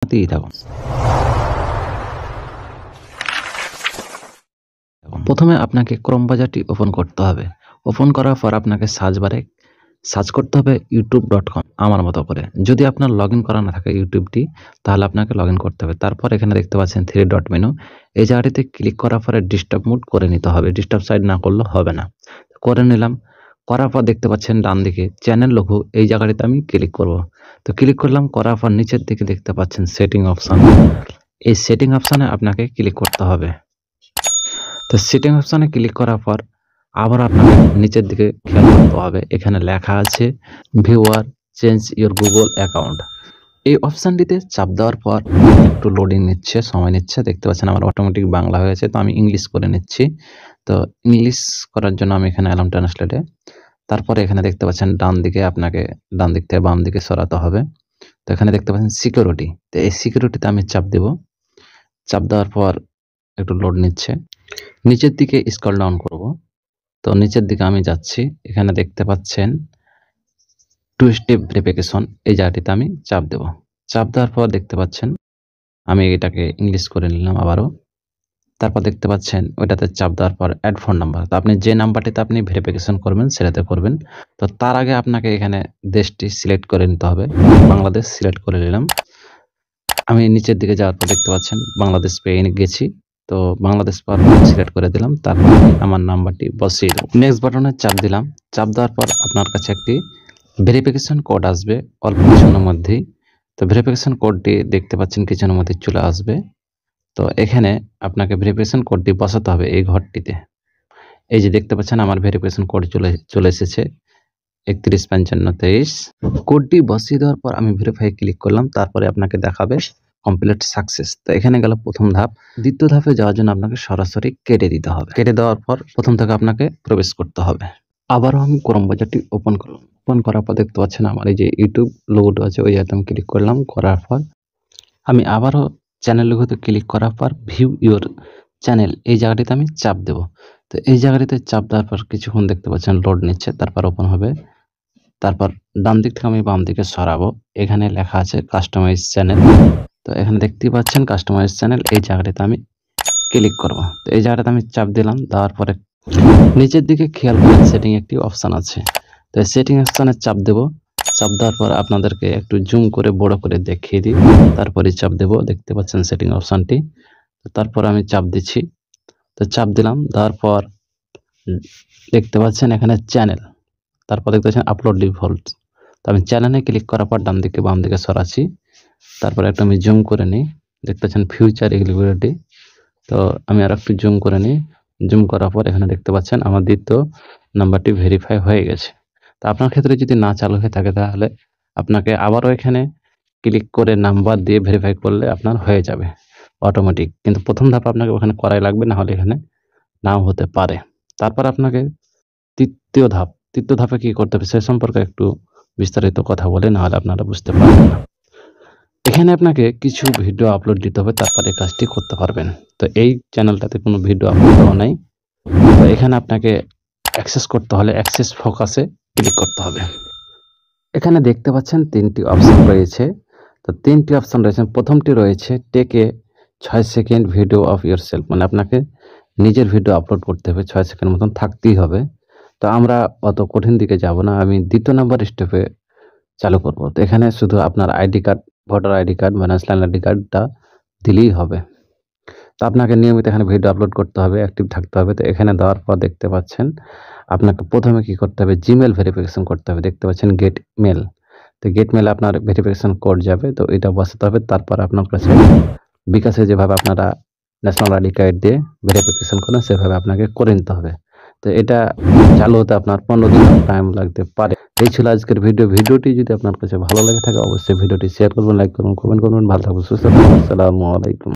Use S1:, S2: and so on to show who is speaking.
S1: সাথেই থাকুন। প্রথমে আপনাকে ক্রোম ব্রাউজারটি ওপেন করতে হবে। ওপেন করার পর আপনাকে সার্চ বারে সার্চ করতে হবে youtube.com আমার মতো করে। যদি আপনার লগইন করা না থাকে ইউটিউবটি, তাহলে আপনাকে লগইন করতে হবে। তারপর এখানে দেখতে পাচ্ছেন 3 ডট মেনু। এই জায়গাটিতে ক্লিক করার পরে ডিস্টার্ব মোড করে নিতে হবে। ডিস্টার্ব সাইড না করলে হবে না। করে নিলাম। করার পর দেখতে পাচ্ছেন ডান দিকে চ্যানেল লোগো, এই জায়গাটিতে আমি ক্লিক করব। তো ক্লিক করলাম, করার পর নিচের দিকে দেখতে পাচ্ছেন সেটিং অপশন। এই সেটিং অপশনে আপনাকে ক্লিক করতে হবে। তো সেটিং অপশনে ক্লিক করার পর আবার আপনাকে নিচের দিকে খেয়াল করতে হবে, এখানে লেখা আছে viewer change your Google account. এই অপশানটিতে চাপ দেওয়ার পর একটু লোডিং নিচ্ছে, সময় নিচ্ছে। দেখতে পাচ্ছেন আমার অটোমেটিক বাংলা হয়েছে, তো আমি ইংলিশ করে নিচ্ছি। তো ইংলিশ করার জন্য আমি এখানে এলাম ট্রান্সলেটে। তারপরে এখানে দেখতে পাচ্ছেন ডান দিকে আপনাকে ডান দিক থেকে বাম দিকে সরাতে হবে। তো এখানে দেখতে পাচ্ছেন সিকিউরিটি, তো এই সিকিউরিটিতে আমি চাপ দেব। চাপ দেওয়ার পর একটু লোড নিচ্ছে। নিচের দিকে স্ক্রল ডাউন করব। তো নিচের দিকে আমি যাচ্ছি, এখানে দেখতে পাচ্ছেন 2 স্টেপ ভেরিফিকেশন, এই জায়গাটিতে আমি চাপ দেব। চাপ দেওয়ার পর দেখতে পাচ্ছেন আমি এটাকে ইংলিশ করে নিলাম আবারও। তারপর দেখতে পাচ্ছেন ওইটাতে চাপ দেওয়ার পর অ্যাড ফোন নাম্বার, তো আপনি যে নাম্বারটিতে আপনি ভেরিফিকেশন করবেন সেটাতে করবেন। তো তার আগে আপনাকে এখানে দেশটি সিলেক্ট করে নিতে হবে। বাংলাদেশ সিলেক্ট করে নিলাম। আমি নিচের দিকে যাওয়ার পর দেখতে পাচ্ছেন বাংলাদেশ পেয়ে গেছি। তো বাংলাদেশ সিলেক্ট করে দিলাম। তারপর আমি আমার নাম্বারটি বসিয়ে দেব। নেক্সট বাটনে চাপ দিলাম। চাপ দেওয়ার পর আপনার কাছে একটি ভেরিফিকেশন কোড আসবে অল্প কিছুক্ষণের মধ্যেই। তো ভেরিফিকেশন কোডটি দেখতে পাচ্ছেন কিছুক্ষণের মধ্যে চলে আসবে। তো এখানে আপনাকে ভেরিফিকেশন কোডটি বসাতে হবে এই ঘরটিতে। এই যে দেখতে পাচ্ছেন আমার ভেরিফিকেশন কোড চলে এসেছে 315523। কোডটি বসিয়ে দেওয়ার পর আমি ভেরিফাই ক্লিক করলাম। তারপরে আপনাকে দেখাবে কমপ্লিট সাকসেস। তো এখানে গেল প্রথম ধাপ। দ্বিতীয় ধাপে যাওয়ার জন্য আপনাকে সরাসরি কেটে দিতে হবে। কেটে দেওয়ার পর প্রথম থেকে আপনাকে প্রবেশ করতে হবে। আবারও আমি ক্রোম ব্রাউজারটি ওপেন করলাম। ওপেন করার পর দেখতে পাচ্ছেন আমার এই যে ইউটিউব লোগোটা আছে, ওই জায়গাতে আমি ক্লিক করলাম। করার পর আমি আবারও চ্যানেল লোগোতে ক্লিক করার পর ভিউ ইওর চ্যানেল, এই জায়গাটিতে আমি চাপ দেব। তো এই জায়গাটিতে চাপ দেওয়ার পর কিছুক্ষণ দেখতে পাচ্ছেন লোড নিচ্ছে, তারপর ওপেন হবে। তারপর ডান দিক থেকে আমি বাম দিকে সরাবো। এখানে লেখা আছে কাস্টমাইজ চ্যানেল। তো এখানে দেখতেই পাচ্ছেন কাস্টমাইজ চ্যানেল, এই জায়গাটিতে আমি ক্লিক করব। তো এই জায়গাটাতে আমি চাপ দিলাম। দেওয়ার পরে নিচের দিকে খেয়াল করেন সেটিং একটি অপশান আছে। তো সেটিং অপশানে চাপ দেব। চাপ দেওয়ার পর আপনাদেরকে একটু জুম করে বড় করে দেখিয়ে দিই, তারপরে চাপ দেব। দেখতে পাচ্ছেন সেটিং অপশানটি। তারপর আমি চাপ দিচ্ছি। তো চাপ দিলাম। দেওয়ার পর দেখতে পাচ্ছেন এখানে চ্যানেল, তারপর দেখতে পাচ্ছেন আপলোড ডিফল্ট। তো আমি চ্যানেলে ক্লিক করার পর ডান দিকে বাম দিকে সরাচ্ছি। তারপর একটু আমি জুম করে নিই। দেখতে পাচ্ছেন ফিউচার এলিজিবিলিটি। তো আমি আর একটু জুম করে নিই। জুম করার পর এখানে দেখতে পাচ্ছেন আমার দ্বিতীয় নাম্বারটি ভেরিফাই হয়ে গেছে। তো আপনার ক্ষেত্রে যদি না চালু হয়ে থাকে তাহলে আপনাকে আবারও এখানে ক্লিক করে নাম্বার দিয়ে ভেরিফাই করলে আপনার হয়ে যাবে অটোমেটিক। কিন্তু প্রথম ধাপ আপনাকে ওখানে করাই লাগবে, না হলে এখানে নাও হতে পারে। তারপর আপনাকে তৃতীয় ধাপে কি করতে হবে সে সম্পর্কে একটু বিস্তারিত কথা বলে, না হলে আপনারা বুঝতে পারবেন না। এখানে আপনাকে কিছু ভিডিও আপলোড দিতে হবে, তারপরে এই কাজটি করতে পারবেন। তো এই চ্যানেলটাতে কোনো ভিডিও আপলোড দেওয়া নাই। তো এখানে আপনাকে অ্যাক্সেস করতে হলে অ্যাক্সেস ফোকাসে ক্লিক করতে হবে। এখানে দেখতে পাচ্ছেন 3টি অপশন রয়েছে। তো 3টি অপশন রয়েছে। প্রথমটি রয়েছে take a 6 second video of yourself, মানে আপনাকে নিজের ভিডিও আপলোড করতে হবে, 6 সেকেন্ড মতন থাকতেই হবে। তো আমরা অত কঠিন দিকে যাব না, আমি দ্বিতীয় নাম্বার স্টেপে চালু করব। তো এখানে শুধু আপনার ID card, voter ID card বা ন্যাশনাল আইডি কার্ডটা দিলেই হবে। তো আপনাকে নিয়মিত এখানে ভিডিও আপলোড করতে হবে, অ্যাক্টিভ থাকতে হবে। তো এখানে দেওয়ার পর দেখতে পাচ্ছেন আপনাকে প্রথমে কি করতে হবে, জিমেল ভেরিফিকেশন করতে হবে। দেখতে পাচ্ছেন গেট মেল। তো গেট মেলে আপনার ভেরিফিকেশন কোড যাবে, তো এটা বসাতে হবে। তারপর আপনার কাছে বিকাশে যেভাবে আপনারা ন্যাশনাল আইডি কার্ড দিয়ে ভেরিফিকেশন করেন সেভাবে আপনাকে করে নিতে হবে। তো এটা চালু হতে আপনার 15 দিন টাইম লাগতে পারে। এই ছিল আজকের ভিডিওটি যদি আপনার কাছে ভালো লেগে থাকে অবশ্যই ভিডিওটি শেয়ার করবেন, লাইক করবেন, কমেন্ট করবেন। ভালো থাকবেন, সুস্থ থাকবেন। আসসালামু আলাইকুম।